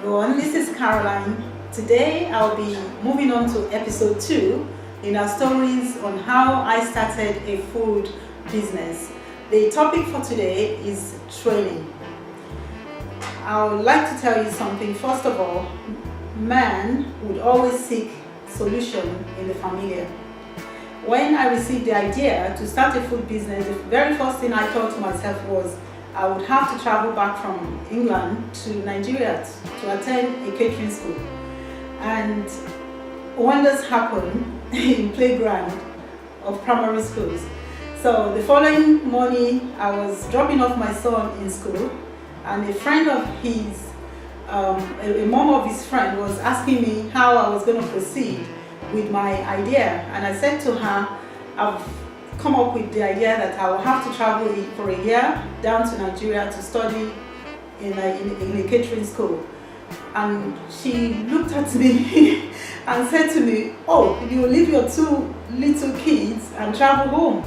everyone, this is Caroline. Today I'll be moving on to episode 2 in our stories on how I started a food business. The topic for today is training. I would like to tell you something. First of all, man would always seek solution in the familiar. When I received the idea to start a food business, the very first thing I thought to myself was I would have to travel back from England to Nigeria to attend a catering school. And wonders happen in playground of primary schools. So the following morning, I was dropping off my son in school, and a friend of his, a mom of his friend was asking me how I was going to proceed with my idea. And I said to her, I've come up with the idea that I will have to travel for a year down to Nigeria to study in a catering school. And she looked at me and said to me, "Oh, you leave your 2 little kids and travel home?"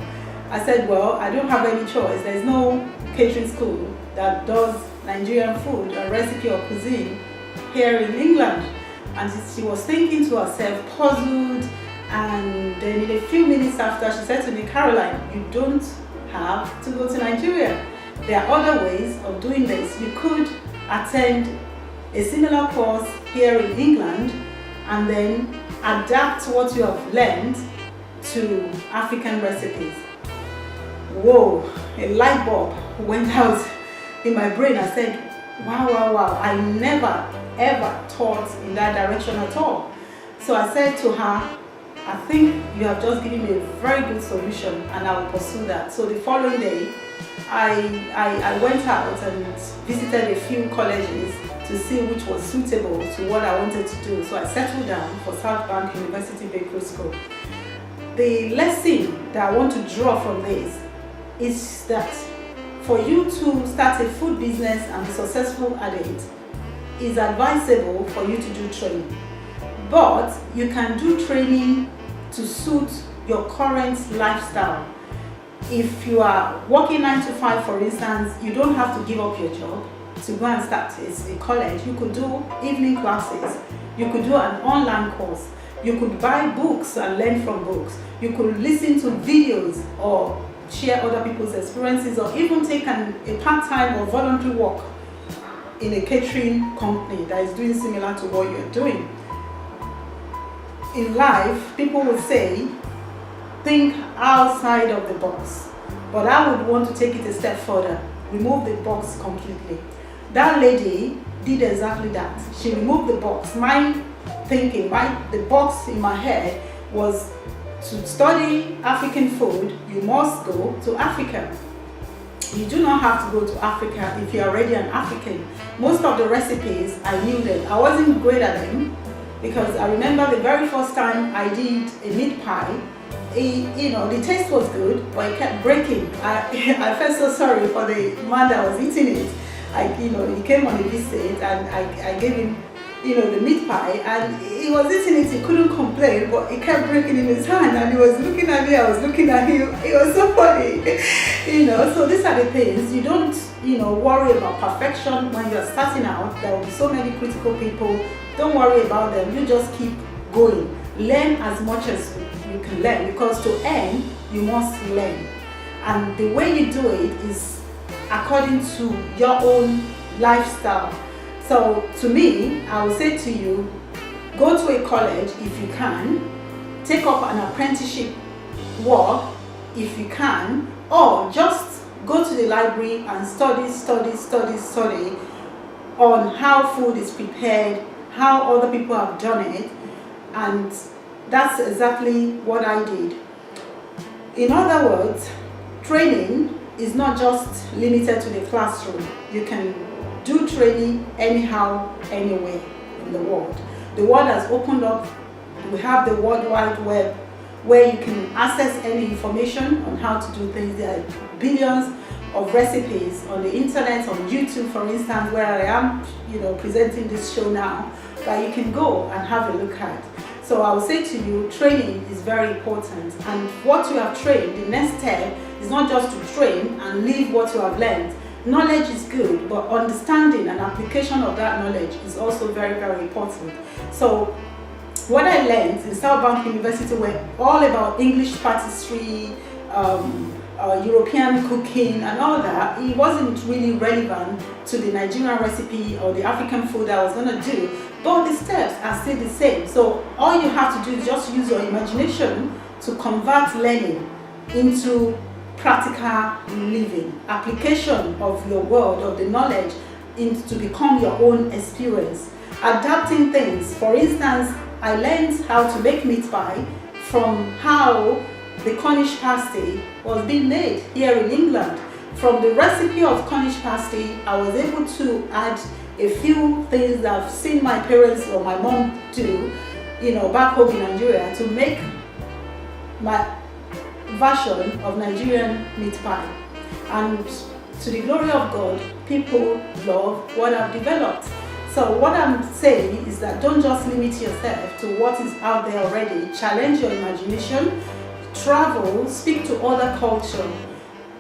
I said, "Well, I don't have any choice. There's no catering school that does Nigerian food, a recipe or cuisine here in England." And she was thinking to herself, puzzled, and then in a few minutes after, she said to me, "Caroline, you don't have to go to Nigeria. There are other ways of doing this. You could attend a similar course here in England and then adapt what you have learned to African recipes." Whoa, a light bulb went out in my brain. I said, wow, I never ever thought in that direction at all. So I said to her, "I think you have just given me a very good solution and I will pursue that." So the following day, I went out and visited a few colleges to see which was suitable to what I wanted to do. So I settled down for South Bank University Bakery School. The lesson that I want to draw from this is that for you to start a food business and be successful at it, is advisable for you to do training. But you can do training to suit your current lifestyle. If you are working 9 to 5, for instance, you don't have to give up your job to go and start a college. You could do evening classes. You could do an online course. You could buy books and learn from books. You could listen to videos or share other people's experiences, or even take a part-time or voluntary work in a catering company that is doing similar to what you're doing. In life, people will say, think outside of the box. But I would want to take it a step further, remove the box completely. That lady did exactly that. She removed the box. My thinking, the box in my head was, to study African food, you must go to Africa. You do not have to go to Africa if you're already an African. Most of the recipes, I knew them. I wasn't great at them because I remember the very first time I did a meat pie, the taste was good, but it kept breaking. I felt so sorry for the man that was eating it. He came on a visit and I gave him the meat pie, and he was eating it. He couldn't complain, but it kept breaking in his hand, and he was looking at me, I was looking at him. It was so funny. So these are the things. You don't worry about perfection when you're starting out. There will be so many critical people. Don't worry about them. You just keep going. Learn as much as you can learn, because to earn you must learn, and the way you do it is according to your own lifestyle. So to me, I will say to you, go to a college if you can, take up an apprenticeship work if you can, or just go to the library and study on how food is prepared, how other people have done it, and that's exactly what I did. In other words, training is not just limited to the classroom. You can do training anyhow, anywhere in the world. The world has opened up. We have the World Wide Web where you can access any information on how to do things. There are billions of recipes on the internet, on YouTube, for instance, where I am, presenting this show now, that you can go and have a look at. So I will say to you, training is very important, and what you have trained, the next step is not just to train and leave what you have learned. knowledge is good, but understanding and application of that knowledge is also very, very important. So what I learned in Southbank University were all about English pastry, European cooking and all that. It wasn't really relevant to the Nigerian recipe or the African food I was going to do, but the steps are still the same. So all you have to do is just use your imagination to convert learning into practical living, application of your word, of the knowledge, to become your own experience, adapting things. For instance, I learned how to make meat pie from how the Cornish pasty was being made here in England. From the recipe of Cornish pasty, I was able to add a few things that I've seen my parents or my mom do, back home in Nigeria, to make my version of Nigerian meat pie. And to the glory of God, people love what I've developed. So what I'm saying is that don't just limit yourself to what is out there already. Challenge your imagination, travel, speak to other culture,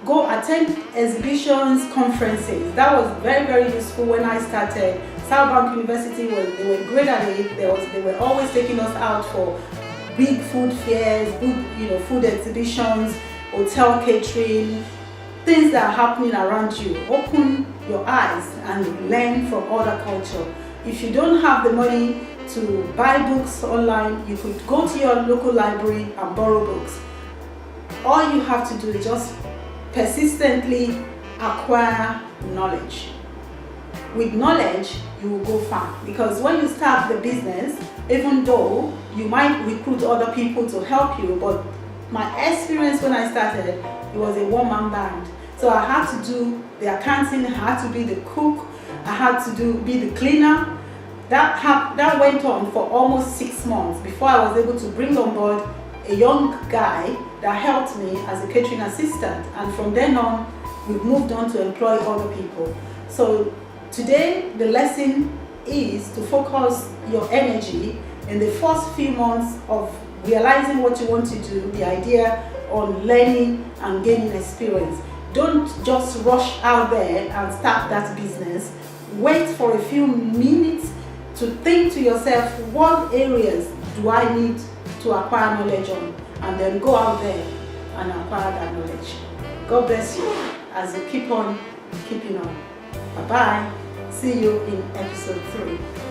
go attend exhibitions, conferences. That was very, very useful when I started. Southbank University, they were great at it. They were always taking us out for big food fairs, good, food exhibitions, hotel catering, things that are happening around you. Open your eyes and learn from other culture. If you don't have the money to buy books online, you could go to your local library and borrow books. All you have to do is just persistently acquire knowledge. With knowledge, you will go far, because when you start the business, even though you might recruit other people to help you, but my experience when I started, it was a one-man band. So I had to do the accounting, I had to be the cook, I had to be the cleaner. That went on for almost 6 months before I was able to bring on board a young guy that helped me as a catering assistant. And from then on, we've moved on to employ other people. So today, the lesson is to focus your energy in the first few months of realizing what you want to do, the idea on learning and gaining experience. Don't just rush out there and start that business. Wait for a few minutes to think to yourself, what areas do I need to acquire knowledge on? And then go out there and acquire that knowledge. God bless you as you keep on keeping on. Bye-bye. See you in episode 3.